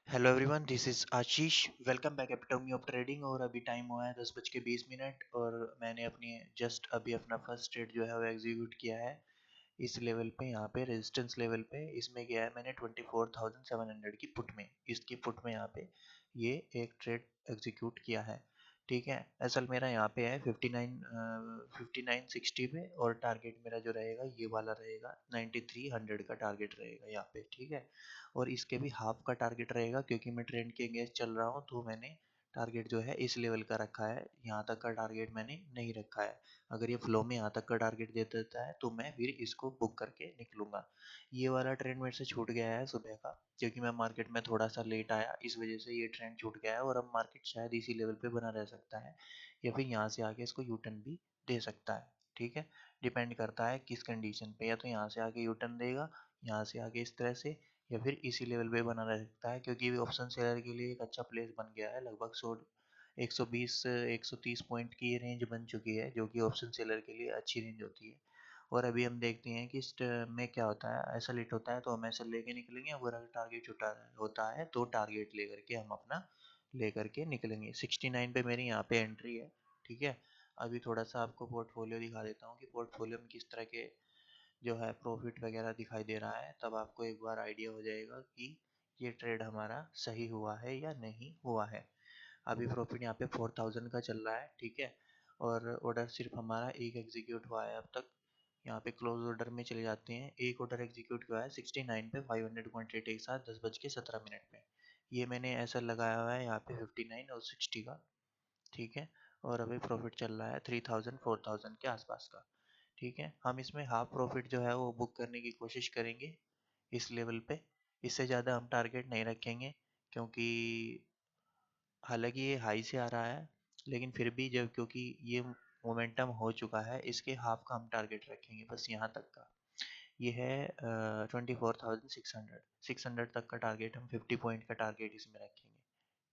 Hello everyone, this is Ashish. Welcome back epitome of trading. और अभी time हुआ है 10:20 और मैंने अपनी जस्ट अभी अपना फर्स्ट ट्रेड जो है वो एग्जीक्यूट किया है। इस लेवल पे, यहाँ पे रेजिस्टेंस लेवल पे इसमें गया है मैंने 24,700 की पुट में। इसकी पुट में यहाँ पे ये एक ट्रेड एग्जीक्यूट किया है। ठीक है, असल मेरा यहाँ पे है 5960 पे, और टारगेट मेरा जो रहेगा ये वाला रहेगा, 9300 का टारगेट रहेगा यहाँ पे। ठीक है, और इसके भी हाफ का टारगेट रहेगा क्योंकि मैं ट्रेंड के अगेंस्ट चल रहा हूँ, तो मैंने टारगेट जो है इस लेवल का रखा है, यहाँ तक का टारगेट मैंने नहीं रखा है। अगर ये फ्लो में यहाँ तक का टारगेट दे देता है तो मैं फिर इसको बुक करके निकलूंगा। ये वाला ट्रेंड मेरे से छूट गया है सुबह का, क्योंकि मैं मार्केट में थोड़ा सा लेट आया, इस वजह से ये ट्रेंड छूट गया है। और अब मार्केट शायद इसी लेवल पे बना रह सकता है, या फिर यहाँ से आके इसको यू टर्न भी दे सकता है। ठीक है, डिपेंड करता है किस कंडीशन पे, या तो यहाँ से आके यू टर्न देगा, यहाँ से आके इस तरह से, या फिर इसी लेवल पे बना रह सकता है। क्योंकि ऑप्शन सेलर के लिए एक अच्छा प्लेस बन गया है, लगभग 120 130 पॉइंट की ये रेंज बन चुकी है, जो कि ऑप्शन सेलर के लिए अच्छी रेंज होती है। और अभी हम देखते हैं कि इस में क्या होता है। ऐसा लेट होता है तो हम ऐसा लेके निकलेंगे, अगर टारगेट छुटा होता है तो टारगेट लेकर के हम अपना लेकर के निकलेंगे। 69 पे मेरी यहाँ पे एंट्री है। ठीक है, अभी थोड़ा सा आपको पोर्टफोलियो दिखा देता हूँ कि पोर्टफोलियो में किस तरह के जो है प्रॉफिट वगैरह दिखाई दे रहा है, तब आपको एक बार आइडिया हो जाएगा कि ये ट्रेड हमारा सही हुआ है या नहीं हुआ है। अभी प्रॉफिट यहाँ पे 4000 का चल रहा है। ठीक है, और ऑर्डर सिर्फ हमारा एक एग्जीक्यूट हुआ है अब तक। यहाँ पे क्लोज ऑर्डर में चले जाते हैं, एक ऑर्डर एग्जीक्यूट हुआ है 69 पे 500 क्वान्टिटी के साथ 10:17 में। ये मैंने ऐसा लगाया हुआ है यहाँ पे 59 और 60 का। ठीक है, और अभी प्रॉफिट चल रहा है 3000 4000 के आसपास का। ठीक है, हम इसमें हाफ प्रॉफिट जो है वो बुक करने की कोशिश करेंगे इस लेवल पे। इससे ज़्यादा हम टारगेट नहीं रखेंगे, क्योंकि हालांकि ये हाई से आ रहा है, लेकिन फिर भी जब क्योंकि ये मोमेंटम हो चुका है, इसके हाफ का हम टारगेट रखेंगे, बस यहाँ तक का। ये है 24,600 600 तक का टारगेट, हम 50 पॉइंट का टारगेट इसमें रखेंगे।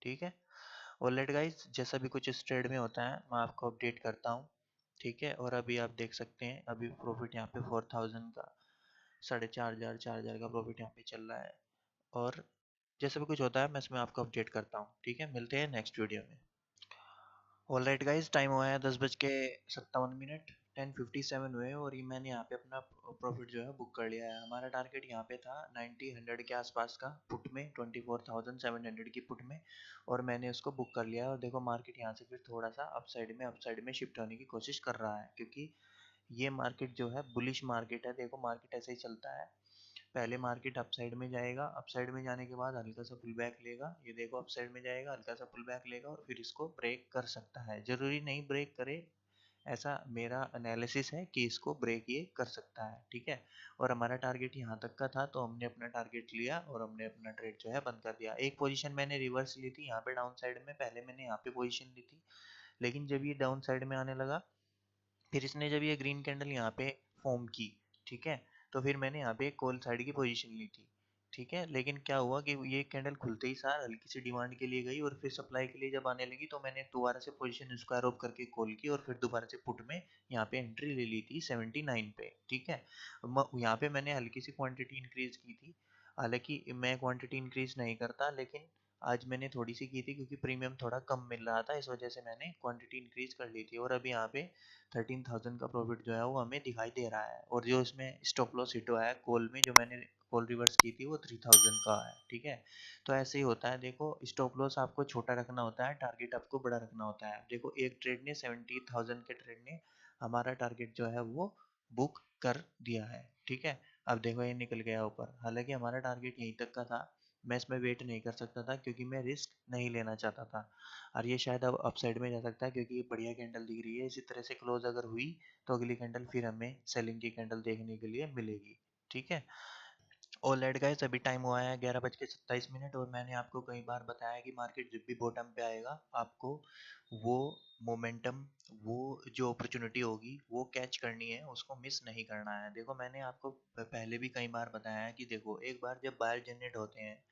ठीक है, ऑलराइट गाइस, जैसा भी कुछ इस ट्रेड में होता है मैं आपको अपडेट करता हूँ। ठीक है, और अभी आप देख सकते हैं अभी प्रॉफिट यहाँ पे 4000 का, 4500 4000 का प्रॉफिट यहाँ पे चल रहा है। और जैसे भी कुछ होता है मैं इसमें आपको अपडेट करता हूँ। ठीक है, मिलते हैं नेक्स्ट वीडियो में। ऑलराइट गाइस, टाइम हुआ है 10:57। 10:57 हुए, और ये मैंने यहाँ पे अपना प्रॉफिट जो है बुक कर लिया है। हमारा टारगेट यहाँ पे था 90 100 के आसपास का पुट में, 24,700 की पुट में, और मैंने उसको बुक कर लिया है। और देखो मार्केट यहाँ से फिर थोड़ा सा अप साइड में शिफ्ट होने की कोशिश कर रहा है, क्योंकि ये मार्केट जो है बुलिश मार्केट है। देखो मार्केट ऐसे ही चलता है, पहले मार्केट अपसाइड में जाएगा, अपसाइड में जाने के बाद हल्का सा पुल बैक लेगा, ये देखो अपसाइड में जाएगा, हल्का सा पुल बैक लेगा, और फिर इसको ब्रेक कर सकता है। जरूरी नहीं ब्रेक करे, ऐसा मेरा एनालिसिस है कि इसको ब्रेक ये कर सकता है। ठीक है, और हमारा टारगेट यहाँ तक का था, तो हमने अपना टारगेट लिया और हमने अपना ट्रेड जो है बंद कर दिया। एक पोजीशन मैंने रिवर्स ली थी यहाँ पे डाउन साइड में, पहले मैंने यहाँ पे पोजीशन ली थी, लेकिन जब ये डाउन साइड में आने लगा, फिर इसने जब ये ग्रीन कैंडल यहाँ पे फॉर्म की, ठीक है, तो फिर मैंने यहाँ पे एक कॉल साइड की पोजीशन ली थी। ठीक है, लेकिन क्या हुआ कि ये कैंडल खुलते ही सार हल्की सी डिमांड के लिए गई, और फिर सप्लाई के लिए जब आने लगी तो मैंने दोबारा से पोजीशन स्क्वायर ऑफ करके कॉल की, और फिर दोबारा से पुट में यहाँ पे एंट्री ले ली थी 79 पे। ठीक है, यहाँ पे मैंने हल्की सी क्वांटिटी इंक्रीज की थी। हालांकि मैं क्वांटिटी इंक्रीज नहीं करता, लेकिन आज मैंने थोड़ी सी की थी क्योंकि प्रीमियम थोड़ा कम मिल रहा था, इस वजह से मैंने क्वांटिटी इंक्रीज कर ली थी। और अभी यहाँ पे 13,000 का प्रॉफिट जो है वो हमें दिखाई दे रहा है, और जो इसमें स्टॉप लॉस हिट हुआ है कॉल में, जो मैंने कॉल रिवर्स की थी, वो 3000 का है। ठीक है, तो ऐसे ही होता है। देखो स्टॉप लॉस आपको छोटा रखना होता है, टारगेट आपको बड़ा रखना होता है। देखो एक ट्रेड ने 70,000 के ट्रेड ने हमारा टारगेट जो है वो बुक कर दिया है। ठीक है, अब देखो ये निकल गया ऊपर, हालांकि हमारा टारगेट यहीं तक का था। मैं इसमें वेट नहीं कर सकता था क्योंकि मैं रिस्क नहीं लेना चाहता था। और ये शायद अब अपसाइड में जा सकता है, क्योंकि ये बढ़िया कैंडल दिख रही है। इसी तरह से क्लोज अगर हुई तो अगली कैंडल फिर हमें सेलिंग की कैंडल देखने के लिए मिलेगी। ठीक है, ऑलराइट गाइस, अभी टाइम हुआ है 11:27, और मैंने आपको कई बार बताया कि मार्केट जब भी बॉटम पे आएगा, आपको वो मोमेंटम, वो जो अपॉर्चुनिटी होगी वो कैच करनी है, उसको मिस नहीं करना है। देखो मैंने आपको पहले भी कई बार बताया है कि देखो एक बार जब बायर जनरेट होते हैं,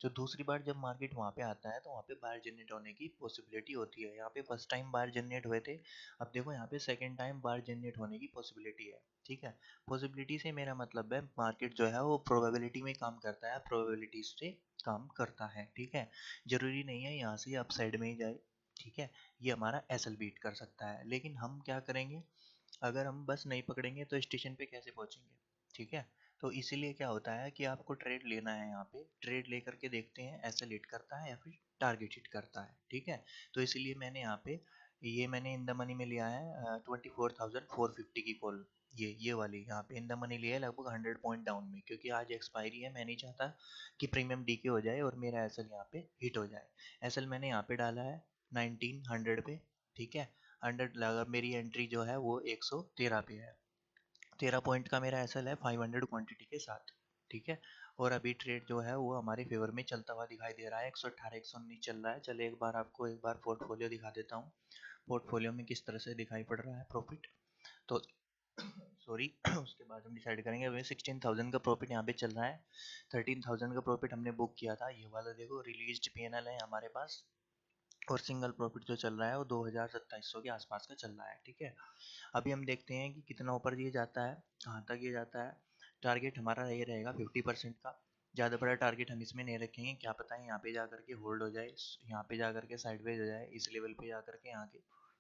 जो दूसरी बार जब मार्केट वहाँ पे आता है तो वहाँ पे बायर जनरेट होने की पॉसिबिलिटी होती है। यहाँ पे फर्स्ट टाइम बायर जनरेट हुए थे, अब देखो यहाँ पे सेकंड टाइम बायर जनरेट होने की पॉसिबिलिटी है। ठीक है, पॉसिबिलिटी से मेरा मतलब है मार्केट जो है वो प्रोबेबिलिटी में काम करता है, प्रोबेबिलिटी से काम करता है। ठीक है, जरूरी नहीं है यहाँ से अपसाइड में ही जाए। ठीक है, ये हमारा एसएल बीट कर सकता है, लेकिन हम क्या करेंगे, अगर हम बस नहीं पकड़ेंगे तो स्टेशन पे कैसे पहुंचेंगे। ठीक है, तो इसीलिए क्या होता है कि आपको ट्रेड लेना है, यहाँ पे ट्रेड लेकर के देखते हैं ऐसे हिट करता है या फिर टारगेट हिट करता है। ठीक है, तो इसीलिए मैंने यहाँ पे ये मैंने इन द मनी में लिया है 24,450 की कॉल, ये वाली यहाँ पे इन द मनी लिया है लगभग 100 पॉइंट डाउन में, क्योंकि आज एक्सपायरी है, मैं नहीं चाहता कि प्रीमियम डीके हो जाए और मेरा एसएल यहाँ पे हिट हो जाए। एसएल मैंने यहाँ पे डाला है 1900 पे। ठीक है, 100 लगा, मेरी एंट्री जो है वो 113 पे है, 13 पॉइंट का मेरा एसएल है 500 क्वांटिटी के साथ। ठीक है, और अभी ट्रेड जो है वो हमारे फेवर में चलता हुआ दिखाई दे रहा है, 118 119 चल रहा है। चलिए एक बार आपको एक बार पोर्टफोलियो दिखा देता हूँ, पोर्टफोलियो में किस तरह से दिखाई पड़ रहा है प्रॉफिट। तो सॉरी उसके बाद हम डिसाइड करेंगे। अभी 16,000 का प्रॉफिट यहाँ पे चल रहा है, 13,000 का प्रॉफिट हमने बुक किया था, ये वाला देखो रिलीज्ड पीएनएल है हमारे पास, और सिंगल प्रॉफिट जो चल रहा है वो 2,2700 के आसपास का चल रहा है। ठीक है, अभी हम देखते हैं कि कितना ऊपर ये जाता है, कहाँ तक ये जाता है। टारगेट हमारा ये रहेगा 50% का, ज़्यादा बड़ा टारगेट हम इसमें नहीं रखेंगे, क्या पता है यहाँ पे जा करके होल्ड हो जाए, यहाँ पे जा करके साइडवेज हो जाए, इस लेवल पे जा करके यहाँ के।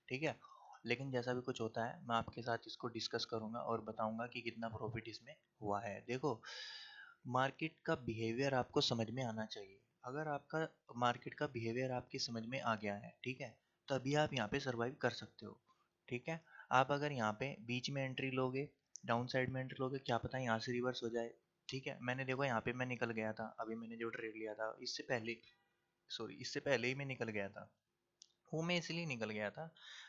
ठीक है, लेकिन जैसा भी कुछ होता है मैं आपके साथ इसको डिस्कस करूंगा और बताऊंगा कि कितना प्रॉफिट इसमें हुआ है। देखो, मार्केट का बिहेवियर आपको समझ में आना चाहिए। अगर आपका मार्केट का बिहेवियर आपकी समझ में आ गया है, ठीक है, तभी आप यहाँ पे सरवाइव कर सकते हो। ठीक है, आप अगर यहाँ पे बीच में एंट्री लोगे, डाउन साइड में एंट्री लोगे, क्या पता यहाँ से रिवर्स हो जाए। ठीक है, मैंने देखो यहाँ पे मैं निकल गया था, अभी मैंने जो ट्रेड लिया था इससे पहले, सॉरी इससे पहले ही मैं निकल गया था। वो मैं इसलिए निकल गया था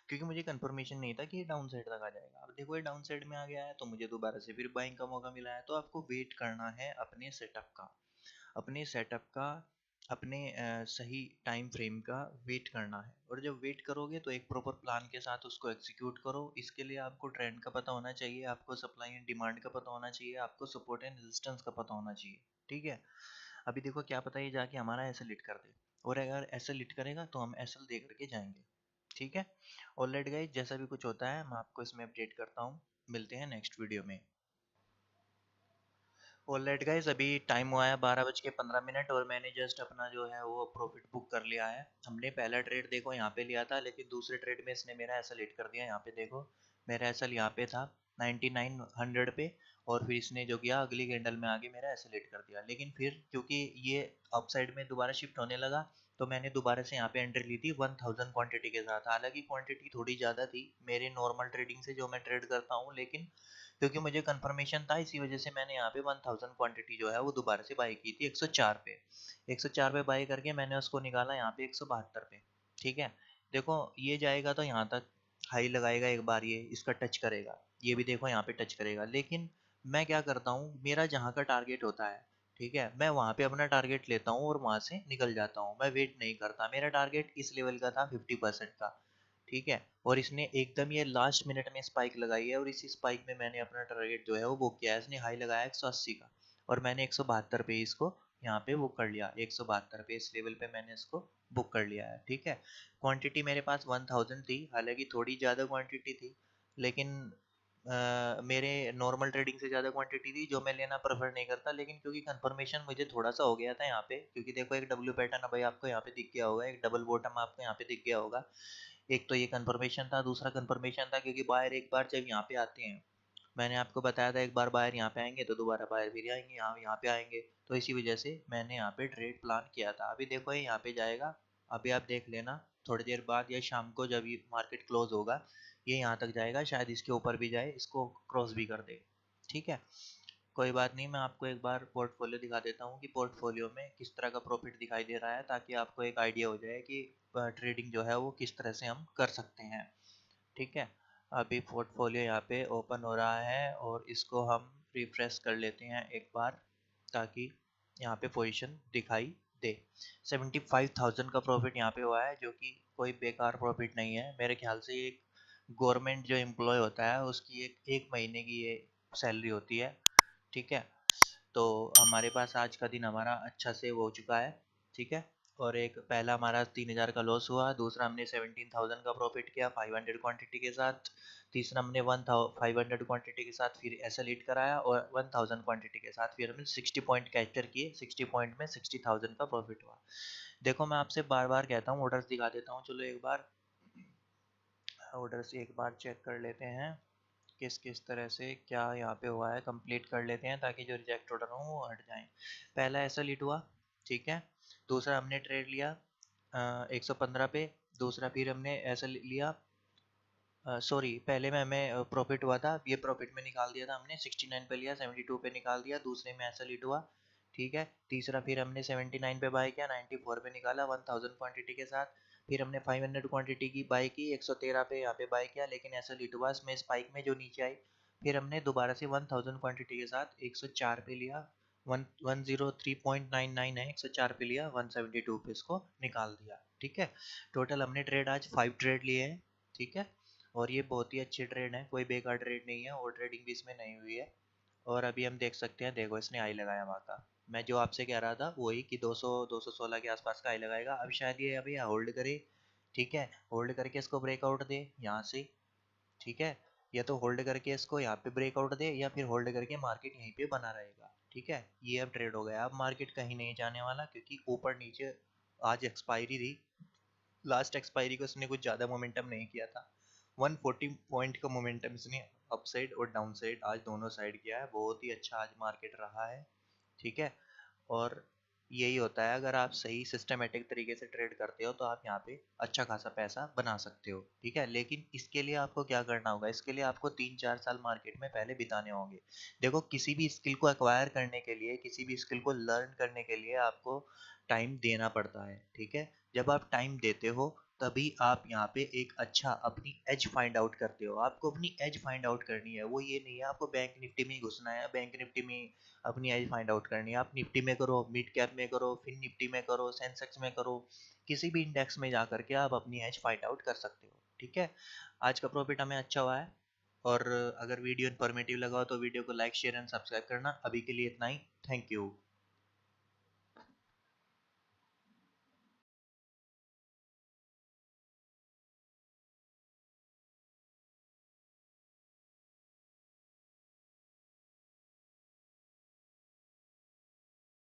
क्योंकि मुझे कंफर्मेशन नहीं था कि ये डाउन साइड तक आ जाएगा। अब देखो ये डाउन साइड में आ गया है तो मुझे दोबारा से फिर बाइंग का मौका मिला है। तो आपको वेट करना है अपने सेटअप का, अपने सेटअप का, अपने सही टाइम फ्रेम का वेट करना है। और जब वेट करोगे तो एक प्रॉपर प्लान के साथ उसको एग्जीक्यूट करो। इसके लिए आपको ट्रेंड का पता होना चाहिए, आपको सप्लाई एंड डिमांड का पता होना चाहिए, आपको सपोर्ट एंड रेजिस्टेंस का पता होना चाहिए। ठीक है, अभी देखो क्या पता ये जाके हमारा ऐसा लिट कर दे, और अगर ऐसा लिट करेगा तो हम ऐसा दे करके जाएंगे। ठीक है, ऑलराइट गाइस, जैसा भी कुछ होता है मैं आपको इसमें अपडेट करता हूँ। मिलते हैं नेक्स्ट वीडियो में। ऑलराइट गाइस, अभी टाइम हुआ है 12:15 और मैंने जस्ट अपना जो है वो प्रॉफिट बुक कर लिया है। हमने पहला ट्रेड देखो यहाँ पे लिया था, लेकिन दूसरे ट्रेड में इसने मेरा ऐसा लेट कर दिया। यहाँ पे देखो मेरा ऐसा यहाँ पे था 9900 पे, और फिर इसने जो किया अगली कैंडल में आगे मेरा ऐसे लेट कर दिया। लेकिन फिर क्योंकि ये अपसाइड में दोबारा शिफ्ट होने लगा तो मैंने दोबारा से यहाँ पे एंट्री ली थी 1000 क्वांटिटी के साथ। हालांकि क्वांटिटी थोड़ी ज़्यादा थी मेरे नॉर्मल ट्रेडिंग से जो मैं ट्रेड करता हूँ, लेकिन क्योंकि मुझे कंफर्मेशन था इसी वजह से मैंने यहाँ पे 1000 क्वांटिटी जो है वो दोबारा से बाई की थी 104 पे। 104 पे बाई करके मैंने उसको निकाला यहाँ पे 172 पे। ठीक है, देखो ये जाएगा तो यहाँ तक हाई लगाएगा एक बार, ये इसका टच करेगा, ये भी देखो यहाँ पे टच करेगा। लेकिन मैं क्या करता हूँ, मेरा जहाँ का टारगेट होता है, ठीक है, मैं वहाँ पे अपना टारगेट लेता हूँ और वहाँ से निकल जाता हूँ, मैं वेट नहीं करता। मेरा टारगेट इस लेवल का था 50% का। ठीक है, और इसने एकदम ये लास्ट मिनट में स्पाइक लगाई है, और इसी स्पाइक में मैंने अपना टारगेट जो है वो बुक किया है। इसने हाई लगाया 180 का, और मैंने 172 पे इसको यहाँ पे बुक कर लिया, 172 पे इस लेवल पे मैंने इसको बुक कर लिया है। ठीक है, क्वांटिटी मेरे पास 1000 थी, हालांकि थोड़ी ज़्यादा क्वांटिटी थी, लेकिन मेरे नॉर्मल ट्रेडिंग से ज़्यादा क्वांटिटी थी जो मैं लेना प्रेफर नहीं करता। लेकिन क्योंकि कंफर्मेशन मुझे थोड़ा सा हो गया था यहाँ पे, क्योंकि देखो एक डब्ल्यू पैटर्न भाई आपको यहाँ पे दिख गया होगा, एक डबल बॉटम आपको यहाँ पे दिख गया होगा। एक तो ये कंफर्मेशन था, दूसरा कंफर्मेशन था क्योंकि बायर एक बार जब यहाँ पे आते हैं, मैंने आपको बताया था एक बार बायर यहाँ पे आएंगे तो दोबारा बायर फिर आएंगे, यहाँ पे आएंगे, तो इसी वजह से मैंने यहाँ पे ट्रेड प्लान किया था। अभी देखो ये यहाँ पे जाएगा, अभी आप देख लेना थोड़ी देर बाद या शाम को जब ये मार्केट क्लोज होगा ये यहाँ तक जाएगा, शायद इसके ऊपर भी जाए, इसको क्रॉस भी कर दे। ठीक है, कोई बात नहीं, मैं आपको एक बार पोर्टफोलियो दिखा देता हूँ कि पोर्टफोलियो में किस तरह का प्रॉफिट दिखाई दे रहा है, ताकि आपको एक आइडिया हो जाए कि ट्रेडिंग जो है वो किस तरह से हम कर सकते हैं। ठीक है, अभी पोर्टफोलियो यहाँ पे ओपन हो रहा है और इसको हम रिफ्रेश कर लेते हैं एक बार, ताकि यहाँ पे पोजीशन दिखाई दे। 75,000 का प्रॉफिट यहाँ पे हुआ है, जो कि कोई बेकार प्रॉफिट नहीं है। मेरे ख्याल से एक गवर्नमेंट जो एम्प्लॉय होता है उसकी एक महीने की ये सैलरी होती है। ठीक है, तो हमारे पास आज का दिन हमारा अच्छा से हो चुका है। ठीक है। और एक पहला हमारा 3000 का लॉस हुआ, दूसरा हमने 17,000 का प्रॉफिट किया 500 क्वांटिटी के साथ, तीसरा हमने 1500 क्वांटिटी के साथ फिर एसएल हिट कराया, और 1000 क्वांटिटी के साथ फिर हमने 60 पॉइंट कैप्चर किए, 60 पॉइंट में 60,000 का प्रॉफिट हुआ। देखो मैं आपसे बार बार कहता हूँ, ऑर्डर्स दिखा देता हूँ, चलो एक बार ऑर्डर्स एक बार चेक कर लेते हैं किस किस तरह से क्या यहाँ पे हुआ है, कंप्लीट कर लेते हैं ताकि जो रिजेक्ट ऑर्डर हो वो हट जाए। पहला ऐसा लीड हुआ, ठीक है। दूसरा हमने ट्रेड लिया 115 पे, दूसरा फिर हमने ऐसा लिया, सॉरी पहले में हमें प्रॉफिट हुआ था, ये प्रॉफिट में निकाल दिया था हमने, 69 पे लिया 72 पे निकाल दिया, दूसरे में ऐसा लीड हुआ, ठीक है। तीसरा फिर हमने 79 पे बाय किया, 94 पे निकाला 1000 क्वांटिटी के साथ, फिर हमने 500 क्वांटिटी की बाय की 113 पे यहाँ पे बाय किया, लेकिन ऐसा लीड हुआ इसमें स्पाइक में जो नीचे आई, फिर हमने दोबारा से 1000 क्वांटिटी के साथ 104 पे लिया, 103.99 है, 104 पे लिया, 172 पे इसको निकाल दिया, ठीक है। टोटल हमने ट्रेड आज 5 ट्रेड लिए हैं, ठीक है। और ये बहुत ही अच्छी ट्रेड है, कोई बेकार ट्रेड नहीं है, और ट्रेडिंग भी इसमें नहीं हुई है। और अभी हम देख सकते हैं, देखो इसने आई लगाया वहाँ का, मैं जो आपसे कह रहा था वही कि 200 216 के आसपास का आई लगाएगा, अब शायद ये अभी होल्ड करे, ठीक है। होल्ड करके इसको ब्रेकआउट दे यहाँ से, ठीक है। या तो होल्ड करके इसको यहाँ पे ब्रेकआउट दे, या फिर होल्ड करके मार्केट यहीं पे बना रहेगा, ठीक है। ये अब ट्रेड हो गया, अब मार्केट कहीं नहीं जाने वाला, क्योंकि ऊपर नीचे आज एक्सपायरी थी, लास्ट एक्सपायरी को इसने कुछ ज़्यादा मोमेंटम नहीं किया था, 140 पॉइंट का मोमेंटम इसने अप साइड और डाउन साइड आज दोनों साइड किया है, बहुत ही अच्छा आज मार्केट रहा है, ठीक है। और यही होता है, अगर आप सही सिस्टमेटिक तरीके से ट्रेड करते हो तो आप यहाँ पे अच्छा खासा पैसा बना सकते हो, ठीक है। लेकिन इसके लिए आपको क्या करना होगा, इसके लिए आपको 3-4 साल मार्केट में पहले बिताने होंगे। देखो किसी भी स्किल को एक्वायर करने के लिए, किसी भी स्किल को लर्न करने के लिए आपको टाइम देना पड़ता है, ठीक है। जब आप टाइम देते हो तभी आप यहाँ पे एक अच्छा अपनी एज फाइंड आउट करते हो, आपको अपनी एज फाइंड आउट करनी है, वो ये नहीं है आपको बैंक निफ्टी में ही घुसना है, बैंक निफ्टी में अपनी एज फाइंड आउट करनी है, आप निफ्टी में करो, मिड कैप में करो, फिर निफ्टी में करो, सेंसेक्स में करो, किसी भी इंडेक्स में जा करके आप अपनी एज फाइंड आउट कर सकते हो, ठीक है। आज का प्रॉफिट हमें अच्छा हुआ है, और अगर वीडियो इन्फॉर्मेटिव लगा हो तो वीडियो को लाइक शेयर एंड सब्सक्राइब करना। अभी के लिए इतना ही, थैंक यू।